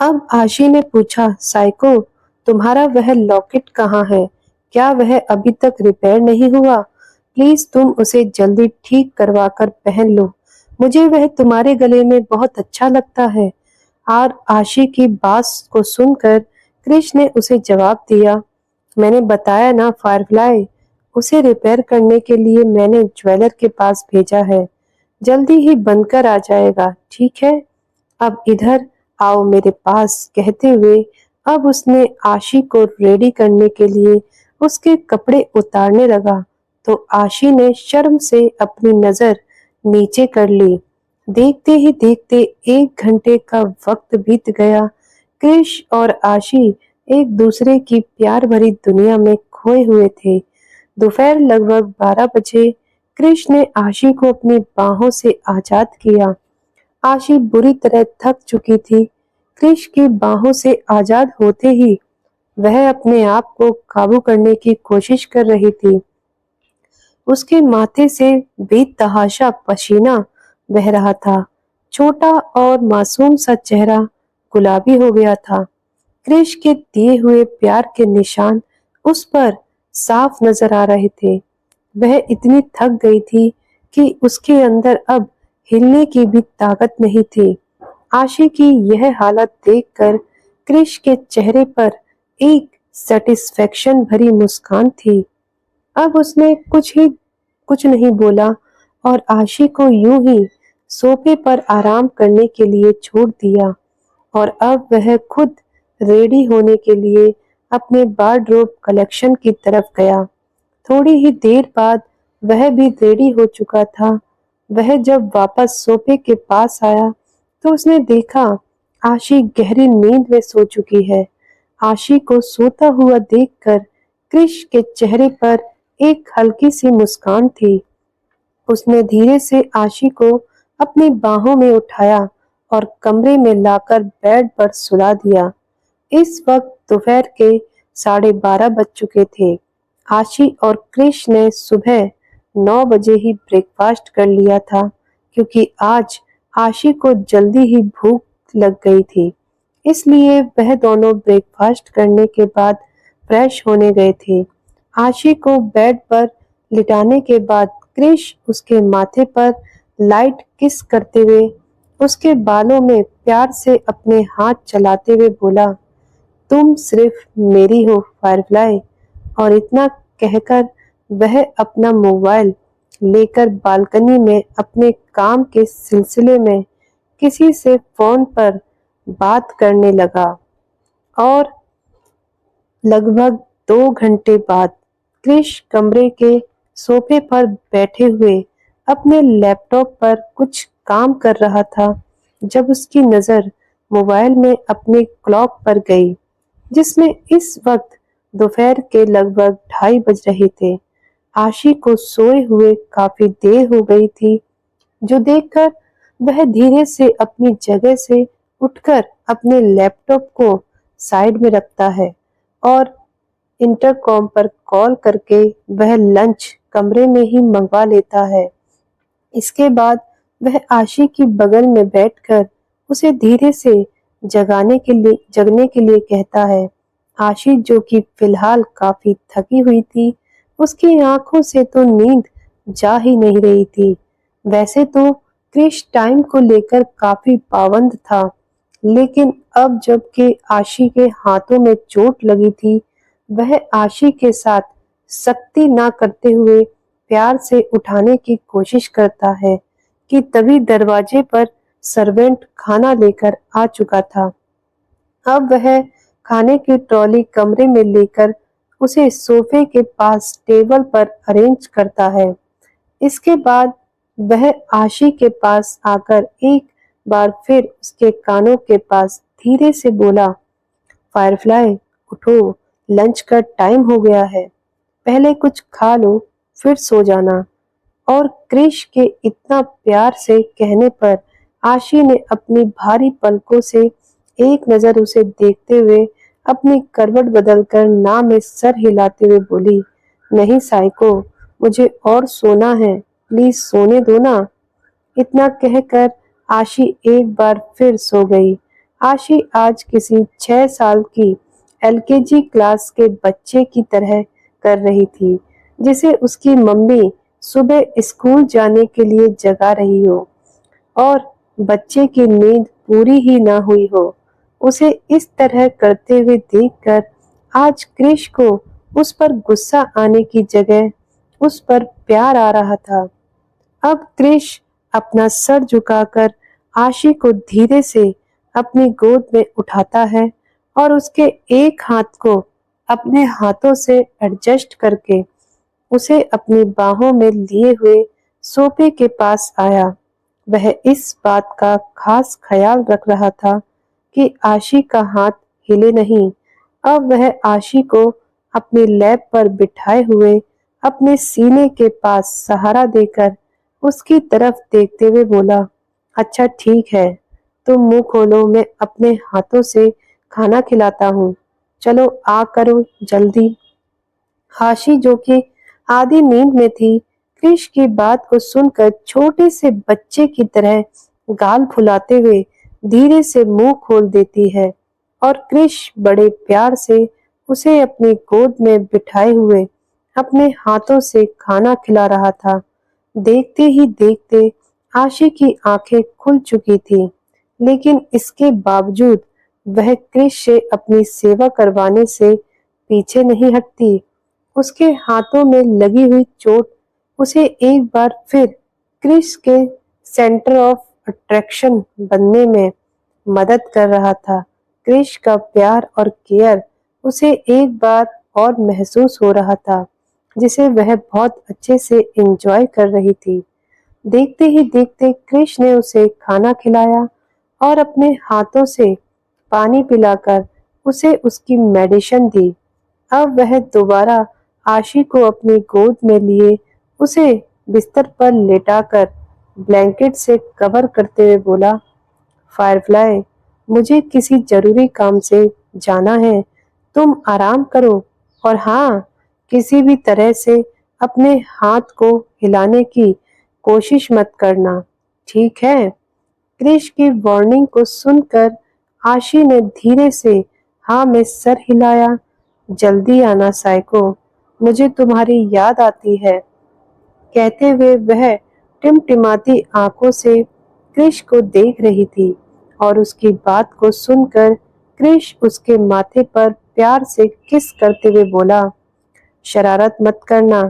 अब आशी ने पूछा, साइको, तुम्हारा वह लॉकेट कहाँ है? क्या वह अभी तक रिपेयर नहीं हुआ? प्लीज तुम उसे जल्दी ठीक करवा कर पहन लो। मुझे वह तुम्हारे गले में बहुत अच्छा लगता है। और आशी की बात को सुनकर क्रिश ने उसे जवाब दिया, मैंने बताया ना फायरफ्लाई, उसे रिपेयर करने के लिए मैंने ज्वेलर के पास भेजा है। जल्दी ही बनकर आ जाएगा, ठीक है? अब इधर आओ मेरे पास, कहते हुए अब उसने आशी को रेडी करने के लिए उसके कपड़े उतारने लगा तो आशी ने शर्म से अपनी नजर नीचे कर ली। देखते ही देखते 1 घंटे का वक्त बीत गया। क्रिश और आशी एक दूसरे की प्यार भरी दुनिया में खोए हुए थे। दोपहर लगभग 12 बजे क्रिश ने आशी को अपनी बाहों से आजाद किया। आशी बुरी तरह थक चुकी थी। क्रिश की बाहों से आजाद होते ही वह अपने आप को काबू करने की कोशिश कर रही थी। उसके माथे से बेतहाशा पसीना बह रहा था। छोटा और मासूम सा चेहरा गुलाबी हो गया था। क्रिश के दिए हुए प्यार के निशान उस पर साफ नजर आ रहे थे। वह इतनी थक गई थी कि उसके अंदर अब हिलने की भी ताकत नहीं थी। आशी की यह हालत देखकर क्रिश के चेहरे पर एक सेटिस्फेक्शन भरी मुस्कान थी। अब उसने कुछ नहीं बोला और आशी को यूं ही सोफे पर आराम करने के लिए छोड़ दिया और अब वह खुद रेडी होने के लिए अपने वार्डरोब कलेक्शन की तरफ गया। थोड़ी ही देर बाद वह भी रेडी हो चुका था। वह जब वापस सोफे के पास आया तो उसने देखा आशी गहरी नींद में सो चुकी है। आशी को सोता हुआ देखकर क्रिश के चेहरे पर एक हल्की सी मुस्कान थी। उसने धीरे से आशी को अपनी बाहों में उठाया और कमरे में लाकर बेड पर सुला दिया। इस वक्त दोपहर के 12:30 बज चुके थे। आशी और क्रिश ने सुबह 9 बजे ही ब्रेकफास्ट कर लिया था क्योंकि आज आशी को जल्दी ही भूख लग गई थी। इसलिए वह दोनों ब्रेकफास्ट करने के बाद फ्रेश होने गए थे। आशी को बेड पर लिटाने के बाद क्रिश उसके माथे पर लाइट किस करते हुए उसके बालों में प्यार से अपने हाथ चलाते हुए बोला, तुम सिर्फ मेरी हो फायरफ्लाई। और इतना कहकर वह अपना मोबाइल लेकर बालकनी में अपने काम के सिलसिले में किसी से फोन पर बात करने लगा। और लगभग 2 घंटे बाद क्रिश कमरे के सोफे पर बैठे हुए अपने लैपटॉप पर कुछ काम कर रहा था जब उसकी नजर मोबाइल में अपने क्लॉक पर गई जिसमें इस वक्त दोपहर के लगभग 2:30 बज रहे थे। आशी को सोए हुए काफी देर हो गई थी, जो देखकर वह धीरे से अपनी जगह से उठकर अपने लैपटॉप को साइड में रखता है और इंटरकॉम पर कॉल करके वह लंच कमरे में ही मंगवा लेता है। इसके बाद वह आशी की बगल में बैठकर उसे धीरे से जगने के लिए कहता है। आशी, जो कि फिलहाल काफी थकी हुई थी, उसकी आंखों से तो नींद जा ही नहीं रही थी। वैसे तो क्रिश टाइम को लेकर काफी पाबंद था, लेकिन अब जबकि आशी के हाथों में चोट लगी थी, वह आशी के साथ सख्ती ना करते हुए प्यार से उठाने की कोशिश करता है कि तभी दरवाजे पर सर्वेंट खाना लेकर आ चुका था। अब वह खाने की ट्रॉली कमरे में लेकर उसे सोफे के पास टेबल पर अरेंज करता है। इसके बाद वह आशी के पास आकर एक बार फिर उसके कानों के पास धीरे से बोला, फायरफ्लाई, उठो, लंच का टाइम हो गया है। पहले कुछ खा लो, फिर सो जाना। और क्रिश के इतना प्यार से कहने पर आशी ने अपनी भारी पलकों से एक नजर उसे देखते हुए अपनी करवट बदलकर ना में सर हिलाते हुए बोली, नहीं साइको, मुझे और सोना है, प्लीज सोने दो ना। इतना कहकर आशी एक बार फिर सो गई। आशी आज किसी 6 साल की एलकेजी क्लास के बच्चे की तरह कर रही थी, जिसे उसकी मम्मी सुबह स्कूल जाने के लिए जगा रही हो और बच्चे की नींद पूरी ही ना हुई हो। उसे इस तरह करते हुए देखकर आज क्रिश को उस पर गुस्सा आने की जगह उस पर प्यार आ रहा था। अब क्रिश अपना सर झुकाकर आशी को धीरे से अपनी गोद में उठाता है और उसके एक हाथ को अपने हाथों से एडजस्ट करके उसे अपनी बाहों में लिए हुए सोफे के पास आया। वह इस बात का खास ख्याल रख रहा था कि आशी का हाथ हिले नहीं। अब वह आशी को अपनी लैब पर बिठाए हुए अपने सीने के पास सहारा देकर उसकी तरफ देखते हुए बोला, अच्छा ठीक है, तुम मुंह खोलो, मैं अपने हाथों से खाना खिलाता हूँ। चलो आ करो जल्दी। हाशी जो कि आधी नींद में थी, क्रिश की बात को सुनकर छोटे से बच्चे की तरह गाल फुलाते हुए धीरे से मुंह खोल देती है और क्रिश बड़े प्यार से उसे अपनी गोद में बिठाए हुए अपने हाथों से खाना खिला रहा था। देखते ही देखते आशी की आंखें खुल चुकी थी, लेकिन इसके बावजूद वह क्रिश से अपनी सेवा करवाने से पीछे नहीं हटती। उसके हाथों में लगी हुई चोट उसे एक बार फिर क्रिस के सेंटर ऑफ अट्रैक्शन बनने में मदद कर रहा था। क्रिस का प्यार और केयर उसे एक बार और महसूस हो रहा था, जिसे वह बहुत अच्छे से एंजॉय कर रही थी। देखते ही देखते क्रिश ने उसे खाना खिलाया और अपने हाथों से पानी पिलाकर उसे उसकी मेडिसिन दी। अब वह दोबारा आशी को अपनी गोद में लिए उसे बिस्तर पर लेटाकर ब्लैंकेट से कवर करते हुए बोला, फायरफ्लाई, मुझे किसी जरूरी काम से जाना है, तुम आराम करो और हाँ, किसी भी तरह से अपने हाथ को हिलाने की कोशिश मत करना, ठीक है? क्रिश की वार्निंग को सुनकर आशी ने धीरे से हाँ में सर हिलाया। जल्दी आना साइको, मुझे तुम्हारी याद आती है, कहते हुए वह टिमटिमाती आंखों से क्रिश को देख रही थी और उसकी बात को सुनकर क्रिश उसके माथे पर प्यार से किस करते हुए बोला, शरारत मत करना,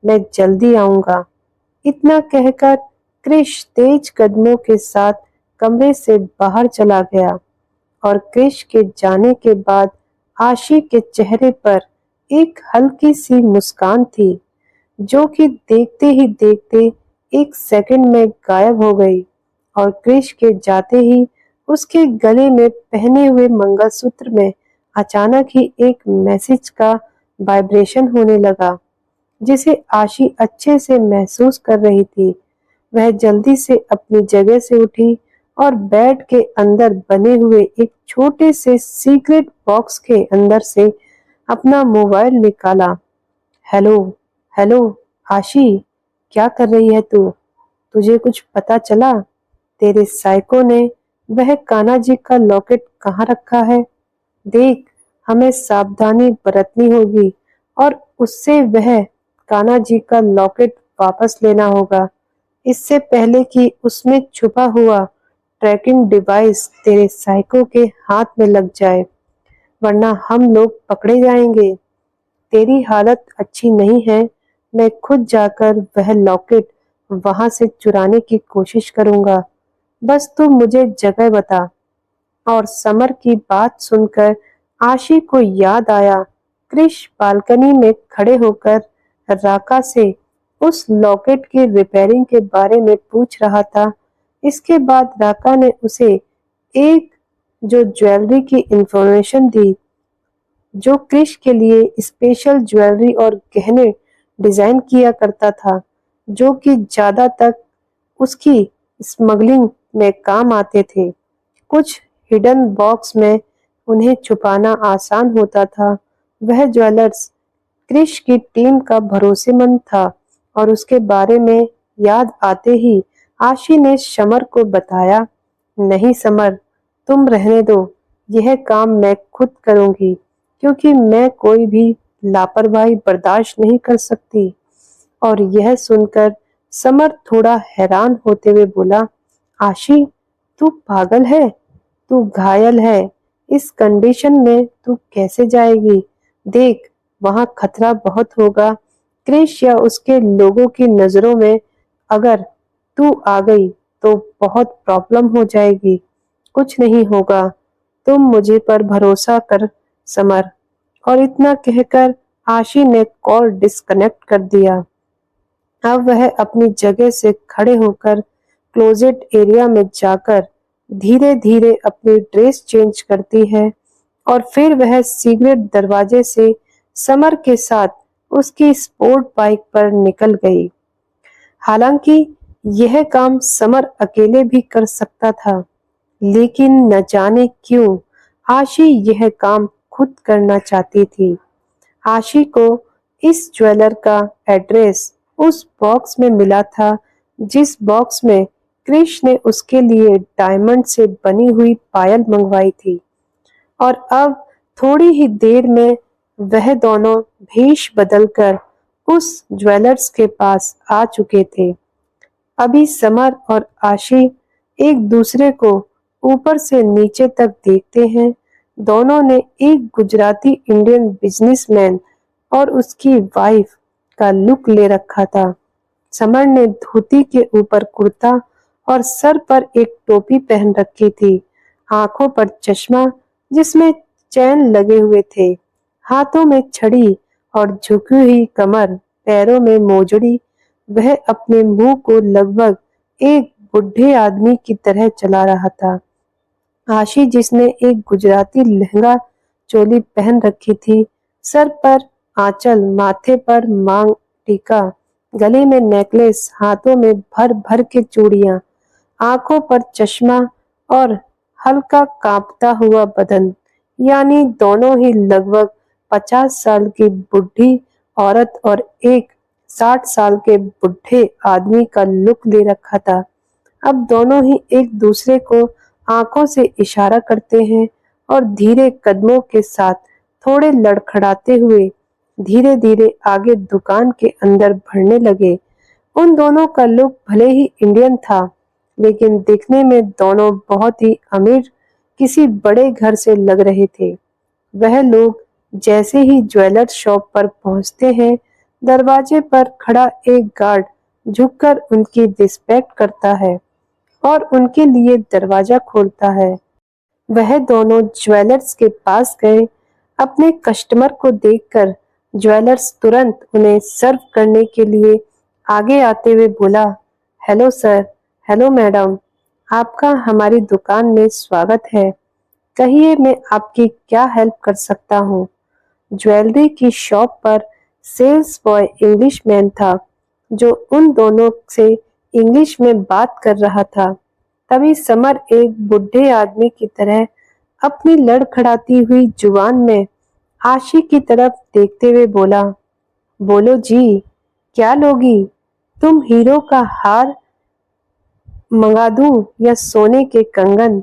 मैं जल्दी आऊंगा। इतना कहकर क्रिश तेज कदमों के साथ कमरे से बाहर चला गया और क्रिश के जाने के बाद आशी के चेहरे पर एक हल्की सी मुस्कान थी, जो कि देखते ही देखते एक सेकंड में गायब हो गई और क्रिश के जाते ही उसके गले में पहने हुए मंगलसूत्र में अचानक ही एक मैसेज का वाइब्रेशन होने लगा, जिसे आशी अच्छे से महसूस कर रही थी। वह जल्दी से अपनी जगह से उठी और बेड के अंदर बने हुए एक छोटे से सीक्रेट बॉक्स के अंदर से अपना मोबाइल निकाला। हेलो, हेलो आशी, क्या कर रही है तू? तुझे कुछ पता चला? तेरे साइको ने वह कान्हा जी का लॉकेट कहाँ रखा है? देख, हमें सावधानी बरतनी होगी और उससे वह कान्हा जी का लॉकेट वापस लेना होगा, इससे पहले कि उसमें छुपा हुआ ट्रैकिंग डिवाइस तेरे साइको के हाथ में लग जाए, वरना हम लोग पकड़े जाएंगे। तेरी हालत अच्छी नहीं है, मैं खुद जाकर वह लॉकेट वहां से चुराने की कोशिश करूंगा, बस तू मुझे जगह बता। और समर की बात सुनकर आशी को याद आया, क्रिश बालकनी में खड़े होकर राका से उस लॉकेट की रिपेयरिंग के बारे में पूछ रहा था। इसके बाद राका ने उसे एक जो ज्वेलरी की इंफॉर्मेशन दी, जो क्रिश के लिए स्पेशल ज्वेलरी और गहने डिजाइन किया करता था, जो कि ज्यादा तक उसकी स्मगलिंग में काम आते थे। कुछ हिडन बॉक्स में उन्हें छुपाना आसान होता था। वह ज्वेलर्स क्रिश की टीम का भरोसेमंद था और उसके बारे में याद आते ही आशी ने समर को बताया, नहीं समर, तुम रहने दो, यह काम मैं खुद करूंगी क्योंकि मैं कोई भी लापरवाही बर्दाश्त नहीं कर सकती। और यह सुनकर समर थोड़ा हैरान होते हुए बोला, आशी, तू पागल है? तू घायल है। इस कंडीशन में तू कैसे जाएगी? देख, वहां खतरा बहुत होगा। क्रिश या उसके लोगों की नजरों में अगर तू आ गई तो बहुत प्रॉब्लम हो जाएगी। कुछ नहीं होगा, तुम मुझे पर भरोसा कर समर। और इतना कहकर आशी ने कॉल डिस्कनेक्ट कर दिया। अब वह अपनी जगह से खड़े होकर क्लोजेट एरिया में जाकर धीरे धीरे अपनी ड्रेस चेंज करती है और फिर वह सिगरेट दरवाजे से समर के साथ उसकी स्पोर्ट बाइक पर निकल गई। हालांकि यह काम समर अकेले भी कर सकता था, लेकिन न जाने क्यों आशी यह काम खुद करना चाहती थी। आशी को इस ज्वेलर का एड्रेस उस बॉक्स में मिला था जिस बॉक्स में क्रिश ने उसके लिए डायमंड से बनी हुई पायल मंगवाई थी। और अब थोड़ी ही देर में वह दोनों भेष बदलकर उस ज्वेलर्स के पास आ चुके थे। अभी समर और आशी एक दूसरे को ऊपर से नीचे तक देखते हैं। दोनों ने एक गुजराती इंडियन बिजनेसमैन और उसकी वाइफ का लुक ले रखा था। समर ने धोती के ऊपर कुर्ता और सर पर एक टोपी पहन रखी थी, आंखों पर चश्मा जिसमें चैन लगे हुए थे, हाथों में छड़ी और झुकी हुई कमर, पैरों में मोजड़ी। वह अपने मुंह को लगभग एक बुढ़े आदमी की तरह चला रहा था। आशी, जिसने एक गुजराती लहंगा चोली पहन रखी थी, सर पर आंचल, माथे पर मांग टीका, गले में नेकलेस, हाथों में भर भर के चूड़ियां, आंखों पर चश्मा और हल्का कांपता हुआ बदन, यानी दोनों ही लगभग 50 साल की बुढ़ी औरत और एक 60 साल के बुढ़े आदमी का लुक ले रखा था। अब दोनों ही एक दूसरे को आंखों से इशारा करते हैं और धीरे कदमों के साथ थोड़े लड़खड़ाते हुए धीरे धीरे आगे दुकान के अंदर बढ़ने लगे। उन दोनों का लुक भले ही इंडियन था, लेकिन दिखने में दोनों बहुत ही अमीर किसी बड़े घर से लग रहे थे। वह लोग जैसे ही ज्वेलर शॉप पर पहुंचते हैं, दरवाजे पर खड़ा एक गार्ड झुककर उनकी रिस्पेक्ट करता है और उनके लिए दरवाजा खोलता है। वह दोनों ज्वेलर्स के पास गए। अपने कस्टमर को देखकर ज्वेलर्स तुरंत उन्हें सर्व करने के लिए आगे आते हुए बोला, हेलो सर, हेलो मैडम, आपका हमारी दुकान में स्वागत है। कहिए, मैं आपकी क्या हेल्प कर सकता हूँ? ज्वेलरी की शॉप पर सेल्स बॉय इंग्लिश मैन था जो उन दोनों से इंग्लिश में बात कर रहा था। तभी समर एक बुढ़े आदमी की तरह अपनी लड़खड़ाती हुई जुबान में आशी की तरफ देखते हुए बोला, बोलो जी, क्या लोगी? तुम हीरो का हार मंगा दूं या सोने के कंगन?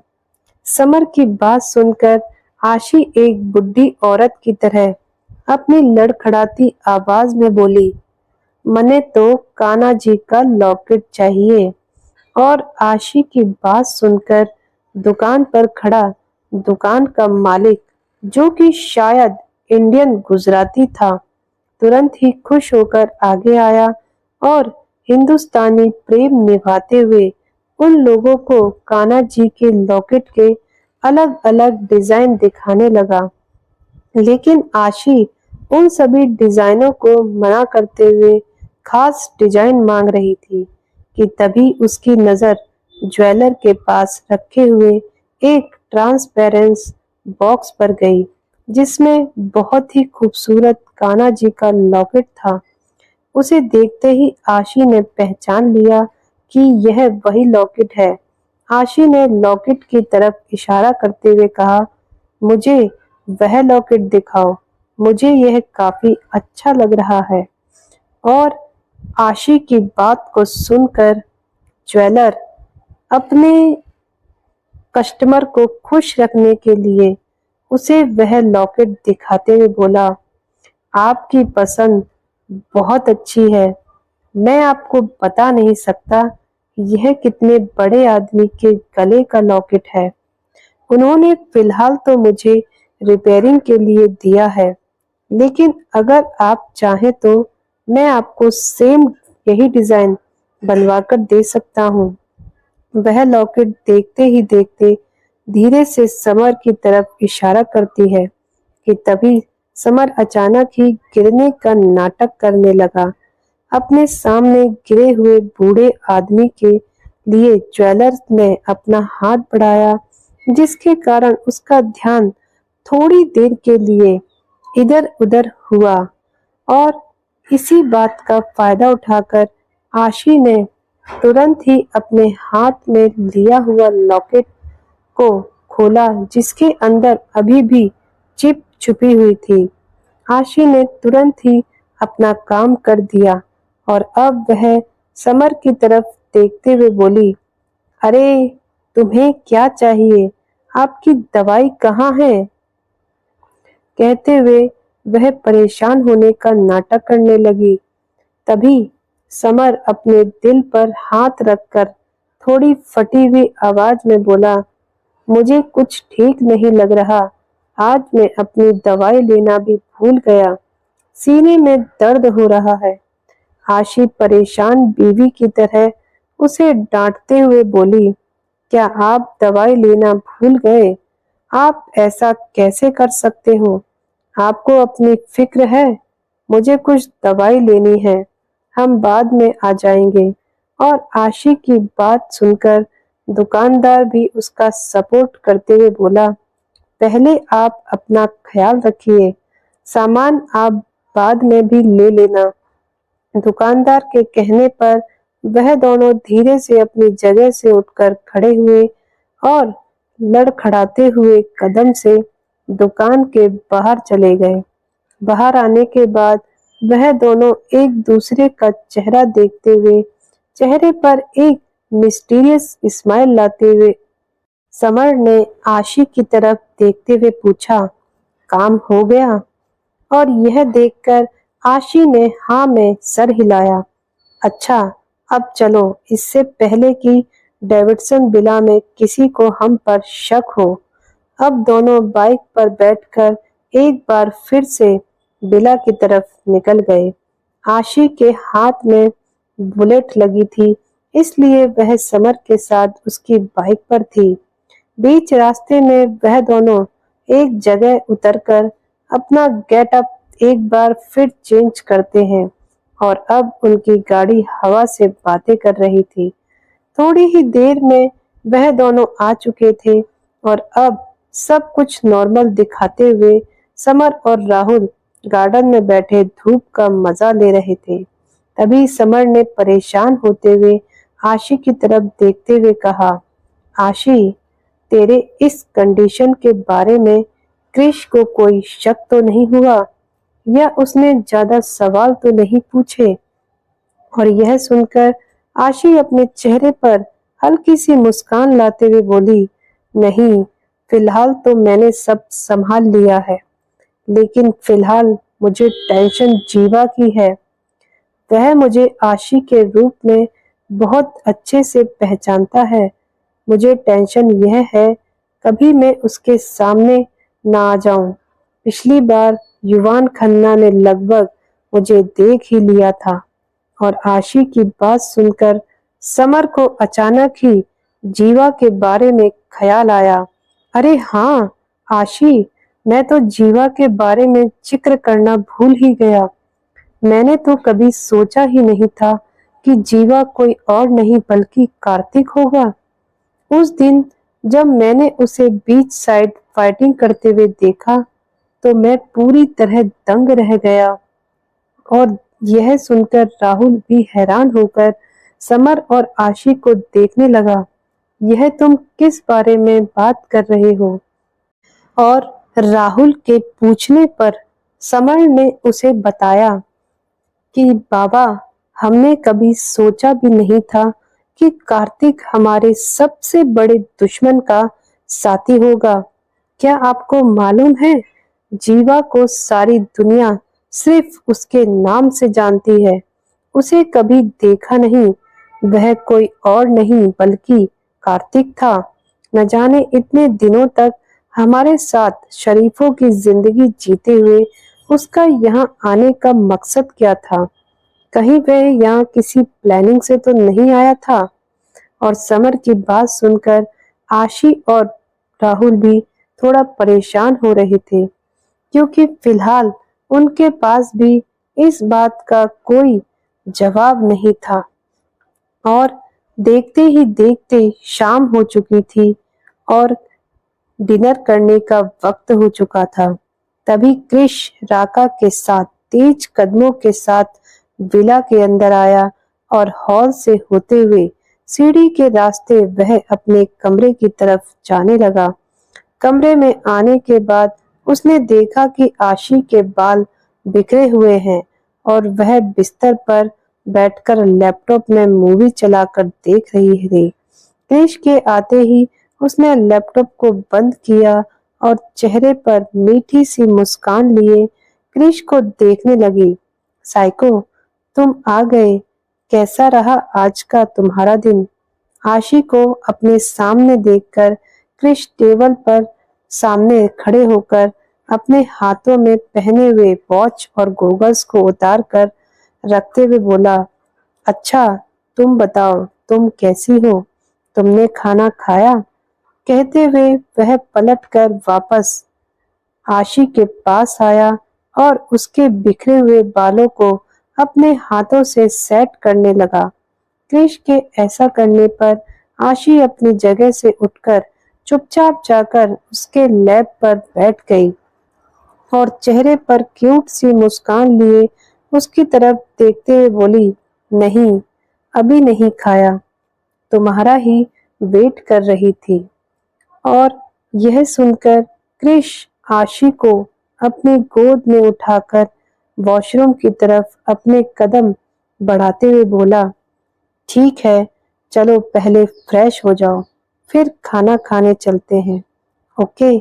समर की बात सुनकर आशी एक बुढ़ी औरत की तरह अपनी लड़खड़ाती आवाज में बोली, मने तो कान्हा जी का लॉकेट चाहिए। और आशी की बात सुनकर दुकान पर खड़ा दुकान का मालिक, जो कि शायद इंडियन गुजराती था, तुरंत ही खुश होकर आगे आया और हिंदुस्तानी प्रेम निभाते हुए उन लोगों को कान्हा जी के लॉकेट के अलग अलग डिजाइन दिखाने लगा। लेकिन आशी उन सभी डिजाइनों को मना करते हुए खास डिजाइन मांग रही थी कि तभी उसकी नजर ज्वेलर के पास रखे हुए एक ट्रांसपेरेंस बॉक्स पर गई, जिसमें बहुत ही खूबसूरत कान्हा जी का लॉकेट था। उसे देखते ही आशी ने पहचान लिया कि यह वही लॉकेट है। आशी ने लॉकेट की तरफ इशारा करते हुए कहा, मुझे वह लॉकेट दिखाओ, मुझे यह काफी अच्छा लग रहा है। और आशी की बात को सुनकर ज्वेलर अपने कस्टमर को खुश रखने के लिए उसे वह लॉकेट दिखाते हुए बोला, आपकी पसंद बहुत अच्छी है। मैं आपको बता नहीं सकता यह कितने बड़े आदमी के गले का लॉकेट है। उन्होंने फिलहाल तो मुझे रिपेयरिंग के लिए दिया है, लेकिन अगर आप चाहें तो मैं आपको सेम यही डिजाइन बनवा कर दे सकता हूँ। वह लॉकेट देखते ही देखते धीरे से समर की तरफ इशारा करती है कि तभी समर अचानक ही गिरने का नाटक करने लगा। अपने सामने गिरे हुए बूढ़े आदमी के लिए ज्वेलर्स ने अपना हाथ बढ़ाया, जिसके कारण उसका ध्यान थोड़ी देर के लिए इधर-उधर हुआ और इसी बात का फायदा उठाकर आशी ने तुरंत ही अपने हाथ में लिया हुआ लॉकेट को खोला, जिसके अंदर अभी भी चिप छुपी हुई थी। आशी ने तुरंत ही अपना काम कर दिया और अब वह समर की तरफ देखते हुए बोली, अरे तुम्हें क्या चाहिए? आपकी दवाई कहाँ है? कहते हुए वह परेशान होने का नाटक करने लगी। तभी समर अपने दिल पर हाथ रखकर थोड़ी फटी हुई आवाज में बोला, मुझे कुछ ठीक नहीं लग रहा। आज मैं अपनी दवाई लेना भी भूल गया। सीने में दर्द हो रहा है। आशी परेशान बीवी की तरह उसे डांटते हुए बोली, क्या आप दवाई लेना भूल गए? आप ऐसा कैसे कर सकते हो? आपको अपनी फिक्र है? मुझे कुछ दवाई लेनी है, हम बाद में आ जाएंगे। और आशी की बात सुनकर दुकानदार भी उसका सपोर्ट करते हुए बोला, पहले आप अपना ख्याल रखिए, सामान आप बाद में भी ले लेना। दुकानदार के कहने पर वह दोनों धीरे से अपनी जगह से उठकर खड़े हुए और लड़खड़ाते हुए कदम से दुकान के बाहर चले गए। बाहर आने के बाद वह दोनों एक दूसरे का चेहरा देखते हुए चेहरे पर एक मिस्टीरियस स्माइल लाते हुए समर ने आशी की तरफ देखते हुए पूछा, काम हो गया? और यह देखकर आशी ने हाँ में सर हिलाया। अच्छा, अब चलो, इससे पहले कि डेविडसन विला में किसी को हम पर शक हो। अब दोनों बाइक पर बैठकर एक बार फिर से विला की तरफ निकल गए। आशी के हाथ में बुलेट लगी थी, इसलिए वह समर के साथ उसकी बाइक पर थी। बीच रास्ते में वह दोनों एक जगह उतरकर अपना गेटअप एक बार फिर चेंज करते हैं और अब उनकी गाड़ी हवा से बातें कर रही थी। थोड़ी ही देर में वह दोनों आ चुके थे और अब सब कुछ नॉर्मल दिखाते हुए समर और राहुल गार्डन में बैठे धूप का मजा ले रहे थे। तभी समर ने परेशान होते हुए आशी की तरफ देखते हुए कहा, आशी, तेरे इस कंडीशन के बारे में क्रिश को कोई शक तो नहीं हुआ या उसने ज्यादा सवाल तो नहीं पूछे? और यह सुनकर आशी अपने चेहरे पर हल्की सी मुस्कान लाते हुए बोली, नहीं, फिलहाल तो मैंने सब संभाल लिया है, लेकिन फिलहाल मुझे टेंशन जीवा की है। वह मुझे आशी के रूप में बहुत अच्छे से पहचानता है। मुझे टेंशन यह है कभी मैं उसके सामने ना आ जाऊं। पिछली बार युवान खन्ना ने लगभग मुझे देख ही लिया था। और आशी की बात सुनकर समर को अचानक ही जीवा के बारे में ख्याल आया। अरे हाँ आशी, मैं तो जीवा के बारे में जिक्र करना भूल ही गया। मैंने तो कभी सोचा ही नहीं था कि जीवा कोई और नहीं बल्कि कार्तिक होगा। उस दिन जब मैंने उसे बीच साइड फाइटिंग करते हुए देखा तो मैं पूरी तरह दंग रह गया। और यह सुनकर राहुल भी हैरान होकर समर और आशी को देखने लगा। यह तुम किस बारे में बात कर रहे हो? और राहुल के पूछने पर समर ने उसे बताया कि बाबा, हमने कभी सोचा भी नहीं था कि कार्तिक हमारे सबसे बड़े दुश्मन का साथी होगा। क्या आपको मालूम है, जीवा को सारी दुनिया सिर्फ उसके नाम से जानती है। उसे कभी देखा नहीं। वह कोई और नहीं बल्कि कार्तिक था। न जाने इतने दिनों तक हमारे साथ शरीफों की जिंदगी जीते हुए उसका यहाँ आने का मकसद क्या था। कहीं वह यहाँ किसी प्लानिंग से तो नहीं आया था। और समर की बात सुनकर आशी और राहुल भी थोड़ा परेशान हो रहे थे, क्योंकि फिलहाल उनके पास भी इस बात का कोई जवाब नहीं था। और देखते ही देखते शाम हो चुकी थी और डिनर करने का वक्त हो चुका था। तभी क्रिश राका के साथ तेज कदमों के साथ विला के अंदर आया और हॉल से होते हुए सीढ़ी के रास्ते वह अपने कमरे की तरफ जाने लगा। कमरे में आने के बाद उसने देखा कि आशी के बाल बिखरे हुए हैं और वह बिस्तर पर बैठकर लैपटॉप में मूवी चलाकर देख रही थी। क्रिश के आते ही उसने लैपटॉप को बंद किया और चेहरे पर मीठी सी मुस्कान लिए क्रिश को देखने लगी। साइको, तुम आ गए। कैसा रहा आज का तुम्हारा दिन? आशी को अपने सामने देखकर क्रिश टेबल पर सामने खड़े होकर अपने हाथों में पहने हुए वॉच और गॉगल्स को उतार कर रखते हुए बोला, अच्छा, तुम बताओ, तुम कैसी हो? तुमने खाना खाया? कहते हुए वह पलटकर वापस आशी के पास आया और उसके बिखरे हुए बालों को अपने हाथों से सेट करने लगा। क्रिश के ऐसा करने पर आशी अपनी जगह से उठकर चुपचाप जाकर उसके लैब पर बैठ गई और चेहरे पर क्यूट सी मुस्कान लिए उसकी तरफ देखते हुए बोली, नहीं, अभी नहीं खाया, तुम्हारा ही वेट कर रही थी। और यह सुनकर क्रिश आशी को अपनी गोद में उठाकर वॉशरूम की तरफ अपने कदम बढ़ाते हुए बोला, ठीक है, चलो पहले फ्रेश हो जाओ, फिर खाना खाने चलते हैं। ओके,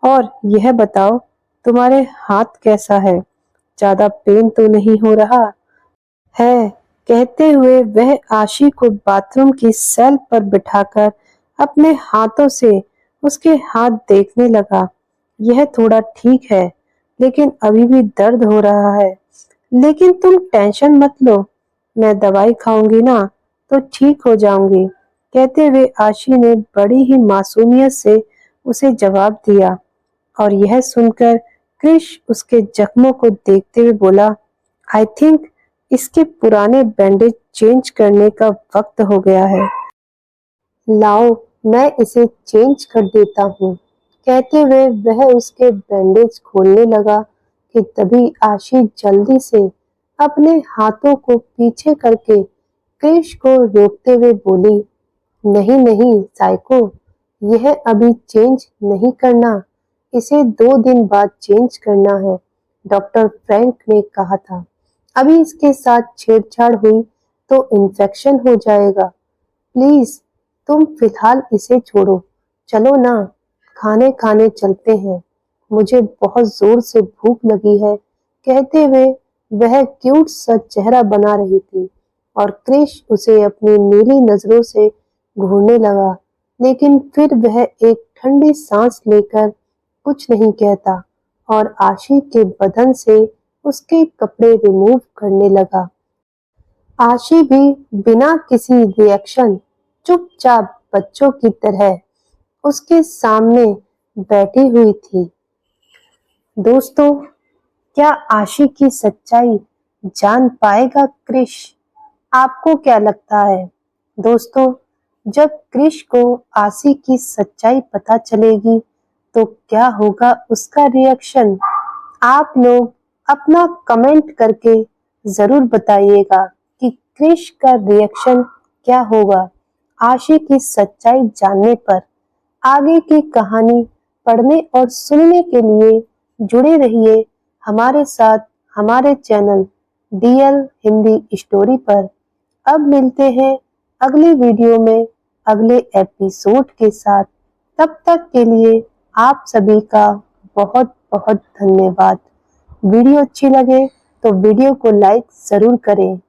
और यह बताओ, तुम्हारे हाथ कैसा है? ज्यादा पेन तो नहीं हो रहा है? कहते हुए वह आशी को बाथरूम की सेल पर बिठाकर अपने हाथों से उसके हाथ देखने लगा। यह थोड़ा ठीक है, लेकिन अभी भी दर्द हो रहा है। लेकिन तुम टेंशन मत लो, मैं दवाई खाऊंगी ना तो ठीक हो जाऊंगी। कहते हुए आशी ने बड़ी ही मासूमियत से उसे जवाब दिया। और यह सुनकर क्रिश उसके जख्मों को देखते हुए बोला, आई थिंक इसके पुराने बैंडेज चेंज करने का वक्त हो गया है। लाओ, मैं इसे चेंज कर देता हूँ। कहते हुए वह उसके बैंडेज खोलने लगा कि तभी आशी जल्दी से अपने हाथों को पीछे करके क्रिश को रोकते हुए बोली, नहीं नहीं साइको, यह अभी चेंज नहीं करना, इसे 2 दिन बाद चेंज करना है। डॉक्टर फ्रैंक ने कहा था। अभी इसके साथ छेड़छाड़ हुई तो इन्फेक्शन हो जाएगा। प्लीज तुम फिलहाल इसे छोड़ो। चलो ना, खाने खाने चलते हैं, मुझे बहुत जोर से भूख लगी है। कहते हुए वह क्यूट सा चेहरा बना रही थी और क्रिश उसे अपनी नीली नजरों से घूरने लगा। लेकिन फिर वह एक ठंडी सांस लेकर कुछ नहीं कहता और आशी के बदन से उसके कपड़े रिमूव करने लगा। आशी भी बिना किसी रिएक्शन चुपचाप बच्चों की तरह उसके सामने बैठी हुई थी। दोस्तों, क्या आशी की सच्चाई जान पाएगा क्रिश? आपको क्या लगता है? दोस्तों, जब क्रिश को आशी की सच्चाई पता चलेगी तो क्या होगा उसका रिएक्शन? आप लोग अपना कमेंट करके जरूर बताइएगा कि क्रिश का रिएक्शन क्या होगा आशी की सच्चाई जानने पर। आगे की कहानी पढ़ने और सुनने के लिए जुड़े रहिए हमारे साथ हमारे चैनल डीएल हिंदी स्टोरी पर। अब मिलते हैं अगली वीडियो में अगले एपिसोड के साथ। तब तक के लिए आप सभी का बहुत बहुत धन्यवाद। वीडियो अच्छी लगे तो वीडियो को लाइक जरूर करें।